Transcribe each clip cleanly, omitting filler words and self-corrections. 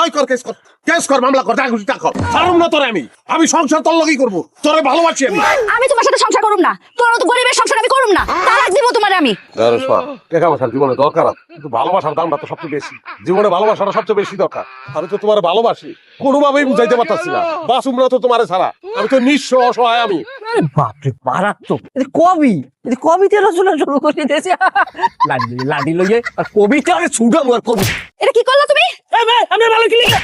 ওই কর কেস কর মামলা কর টাকা টাকা ছাড়ুম না তোরে আমি সংসার তোর লগেই করব তোরে ভালোবাসি আমি তোমার সাথে সংসার করুম না, তোর তো গরিবের সংসার আমি করুম না, তালাক দিব তোমারে আমি। টাকা পয়সার জীবনে দরকার কিন্তু ভালোবাসার দামটা তো সবচেয়ে বেশি, জীবনে ভালোবাসাটা সবচেয়ে বেশি দরকার। আমি তো তোমার ভালোবাসি, কোনোভাবেই বুঝাইতে পারতাছি না, বাসুম না তো তোমারে ছাড়া, আমি তো নিঃস্ব অসহায় আমি। আরে বাপরে মারাত্মক, কবিতা রচনা শুরু করে দিয়েছে। লাডি লইয়ে আর কবিতা আরে ছুড়াম আর কবি। এটা কি করলা তুমি? আমি ভালো কি লিখা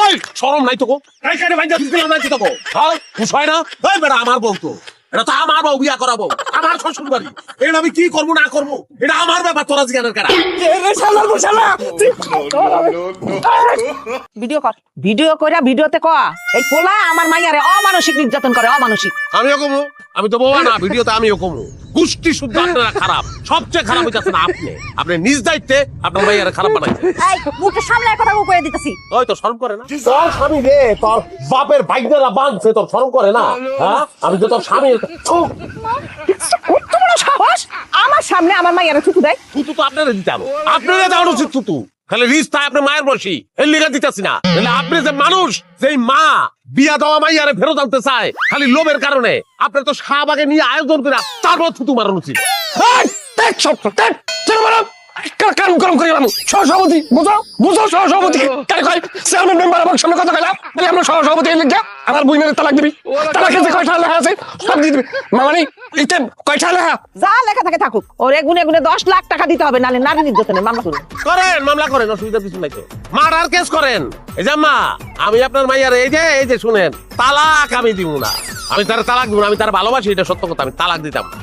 ওই শরম নাই তো গো, কাই কাই ভাই দিতে নাই তো গো, হ্যাঁ বুঝাই না। এই বেটা আমার বউ তো, এটা তো আমার বউ, বিয়া করাবো আমার শ্বশুর বাড়ি, এটা আমি কি করবো না করবো এটা আমার ব্যাপার, তোরা জিজ্ঞাসা করা। ভিডিও কর, ভিডিও কইরা ভিডিওতে কয়া এই পোলা আমার মাইয়ারে অমানসিক নির্যাতন করে, অমানসিক। আমিও কমু, আমি তো বউ না, ভিডিওতে আমিও কমু। গোষ্ঠী শুদ্ধ আপনারা খারাপ, সবচেয়ে খারাপ হইতাছেন আপনি নিজ দায়িত্বে আপনার মাইয়ারে খারাপ বানাইছেন। এই মুখের সামনে কথা কইয়া দিতেছি। ওই তো শরম করে না তোর স্বামী রে, তোর বাপের ভাইগনারা বাঁধছে, তোর শরম করে না? হ্যাঁ আমি তো তোর স্বামী। কত বড় সাহস আমার সামনে আমার মাইয়ারে থুতু দেয়। থুতু তো আপনারা দিতাম, আপনারা দেওয়া উচিত থুতু, খালি রিস্তা আপনার মায়ের বসি এর লিগা দিতেছি না। আপনি যে মানুষ, যেই মা বিয়া দেওয়া মাইয়ারে ফেরত আনতে চায় খালি লোভের কারণে, আপনার তো শাহবাগে নিয়ে আয়োজন করে তারপর থুতু মারানো উচিত। কাম গরম করে গেলাম। সহসভাপতি বুঝো সহসভাপতি কারে কয় চেয়ারম্যান মেম্বার আমার সামনে কথা কইলাম, তাহলে আমরা সহসভাপতি লিখা আমার বইনের তালাক দিবি, তালাকের যে কয়টা লেখা আছে সব দিয়ে দিবি। মামানি ইতেন কয়টা লেখা যা লেখা থাকে থাকুক, ওর গুনে গুনে 10 লাখ টাকা দিতে হবে, নালে নারী নির্যাতনের মামলা করুন। মামলা করেন, অসুবিধা কিছু নাই তো, মার্ডার কেস করেন। এই যে মা, আমি আপনার মাইয়ার এই যে শুনেন, তালাক আমি দিব না, আমি তার তালাক দিব না, আমি তার ভালোবাসি, এটা সত্য কথা, আমি তালাক দিতাম না।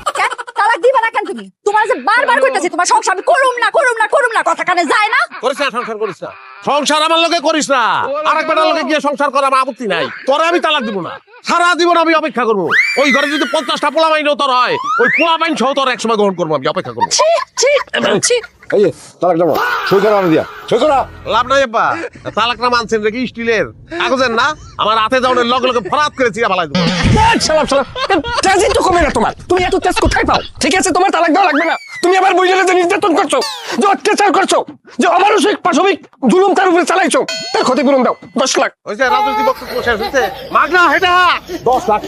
তালাক দিবা না কেন তুমি? তোমার যে বারবার কইতাছি তোমার সংসার আমি করুম না, কথা কানে যায় না। করিস না, সংসার করিস না, সংসার আমার লোকে করিস না, আরেক বেটার লোকে গিয়ে সংসার করা আমার আপত্তি নাই, তোরে আমি তালাক দিব না, সারা জীবন আমি অপেক্ষা করবো। ওই ঘরে যদি 50টা পোলা বাইন তোর হয়, ওই পোলা বাইন সহ তোর একসময় গ্রহণ করবো, আমি অপেক্ষা করবো। এই যে তালাক দেবো, সই করা আমি দিয়া, সই করা। লাভ নাই আপা, তালাকটা মানছেন রেখে স্টিলের কাগজের না, আমার হাতে যাওয়ার লগে লগে ফরাত করে চিরা ফালাই দেবো। তেজি তো কমে না তোমার, তুমি এত তেজ কোথায় পাও? ঠিক আছে তোমার তালাক দেওয়া লাগবে না, তুমি আবার বইলে যে নির্যাতন করছো, যে অত্যাচার করছো, যে অমানসিক পাশবিক জুলুম তার উপরে চালাইছো, তার ক্ষতিপূরণ দাও 10 লাখ। ওই যে রাজনৈতিক বক্তব্য শেষ হচ্ছে, মাগনা হেটা 10 লাখ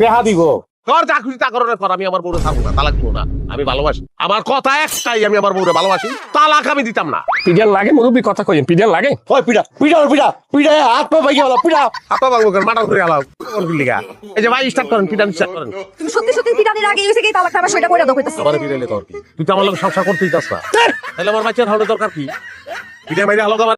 টাকা দিব। তোর যা খুশি তা কর, আমি আমার বউরে থাকবো না, তালাক দিব না, আমি ভালোবাসি, আমার কথা একটাই, আমি আমার বউরে ভালোবাসি, তালাক আমি দিতাম না। পিডিয়ান লাগে মুরব্বী কথা কইেন, পিডিয়ান লাগে। ওই পিডা হাত পা ভাই গেল, পিডা আপা বাবু মাটাল করে আলাও কোন লিগা। এই যে ভাই স্টার্ট করেন, পিটান স্টার্ট করেন। তুমি সত্যি পিটানির আগে হইছে কি তালাক খাবার সেটা কইরা দাও কইতাছি। আবার পিটাইলে তোর কি, তুই তো আমার লগে সংসার করতেই চাস না, তাহলে আমার বাচ্চার হওয়ার দরকার কি? পিটাই মাইরে আলাদা